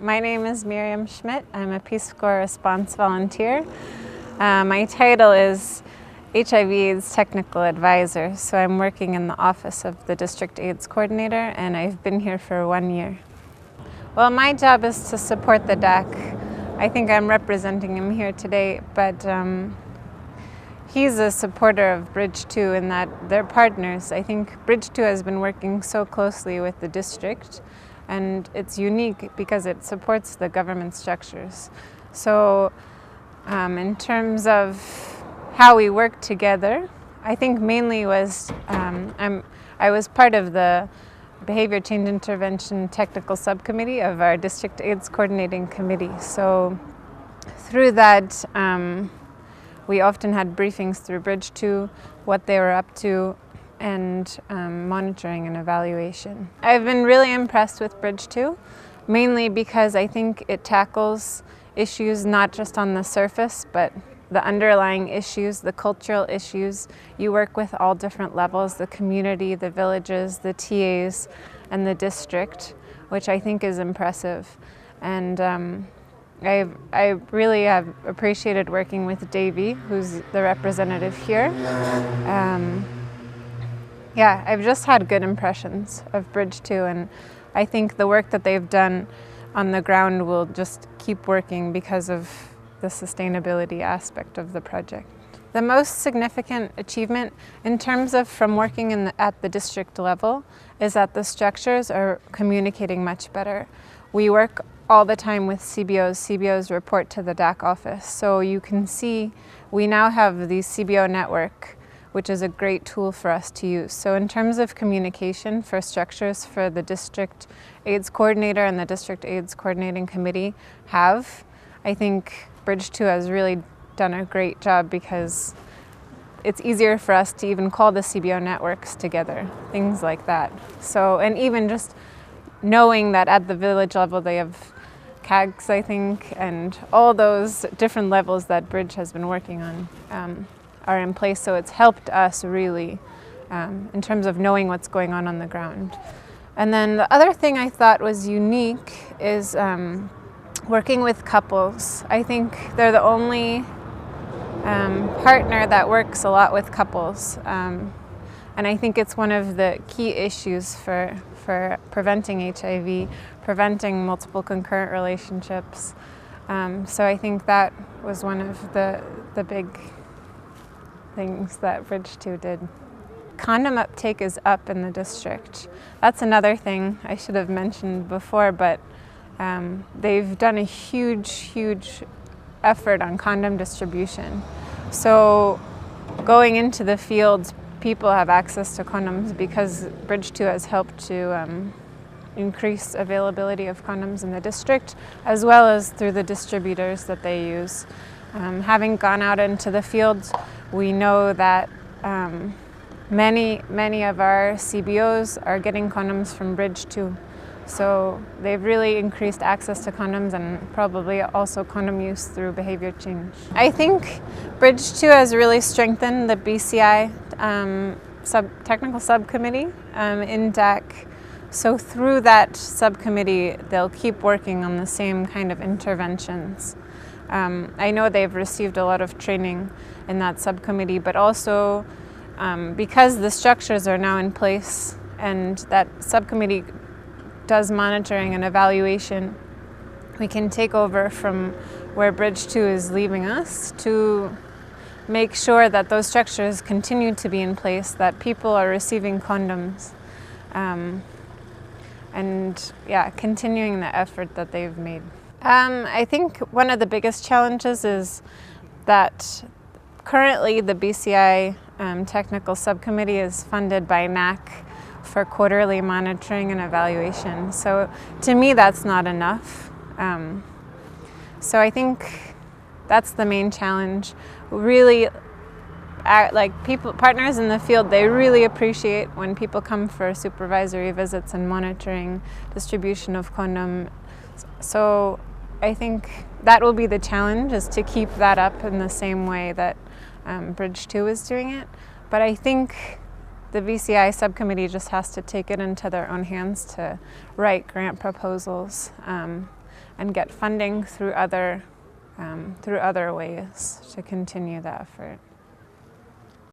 My name is Miriam Schmidt. I'm a Peace Corps response volunteer. My title is HIV/AIDS Technical Advisor, so I'm working in the office of the District AIDS Coordinator, and I've been here for 1 year. Well, my job is to support the DAC. I think I'm representing him here today, but he's a supporter of Bridge 2 in that they're partners. I think Bridge 2 has been working so closely with the district, and it's unique because it supports the government structures. So in terms of how we work together, I think mainly was I was part of the Behavior Change Intervention Technical Subcommittee of our District AIDS Coordinating Committee. So through that, we often had briefings through Bridge 2, what they were up to, and monitoring and evaluation. I've been really impressed with Bridge 2, mainly because I think it tackles issues not just on the surface, but the underlying issues, the cultural issues. You work with all different levels, the community, the villages, the TAs, and the district, which I think is impressive. And I really have appreciated working with Davey, who's the representative here. Yeah, I've just had good impressions of Bridge 2, and I think the work that they've done on the ground will just keep working because of the sustainability aspect of the project. The most significant achievement in terms of from working at the district level is that the structures are communicating much better. We work all the time with CBOs. CBOs report to the DAC office. So you can see we now have the CBO network, which is a great tool for us to use. So in terms of communication for structures for the District AIDS Coordinator and the District AIDS Coordinating Committee I think Bridge 2 has really done a great job because it's easier for us to even call the CBO networks together, things like that. So, and even just knowing that at the village level they have CAGs, I think, and all those different levels that Bridge has been working on are in place. So it's helped us really in terms of knowing what's going on the ground. And then the other thing I thought was unique is working with couples. I think they're the only partner that works a lot with couples. And I think it's one of the key issues for preventing HIV, preventing multiple concurrent relationships. So I think that was one of the big things that Bridge 2 did. Condom uptake is up in the district. That's another thing I should have mentioned before, but they've done a huge effort on condom distribution. So going into the fields, people have access to condoms because Bridge 2 has helped to increase availability of condoms in the district, as well as through the distributors that they use. Having gone out into the fields, we know that many of our CBOs are getting condoms from Bridge 2. So they've really increased access to condoms and probably also condom use through behavior change. I think Bridge 2 has really strengthened the BCI technical subcommittee in DAC. So through that subcommittee, they'll keep working on the same kind of interventions. I know they've received a lot of training in that subcommittee, but also because the structures are now in place and that subcommittee does monitoring and evaluation, we can take over from where Bridge 2 is leaving us to make sure that those structures continue to be in place, that people are receiving condoms, and yeah, continuing the effort that they've made. I think one of the biggest challenges is that currently the BCI Technical Subcommittee is funded by NAC for quarterly monitoring and evaluation. So to me, that's not enough. So I think that's the main challenge. Really, partners in the field, they really appreciate when people come for supervisory visits and monitoring distribution of condom. So I think that will be the challenge, is to keep that up in the same way that Bridge 2 is doing it. But I think the BCI subcommittee just has to take it into their own hands to write grant proposals and get funding through other ways to continue the effort.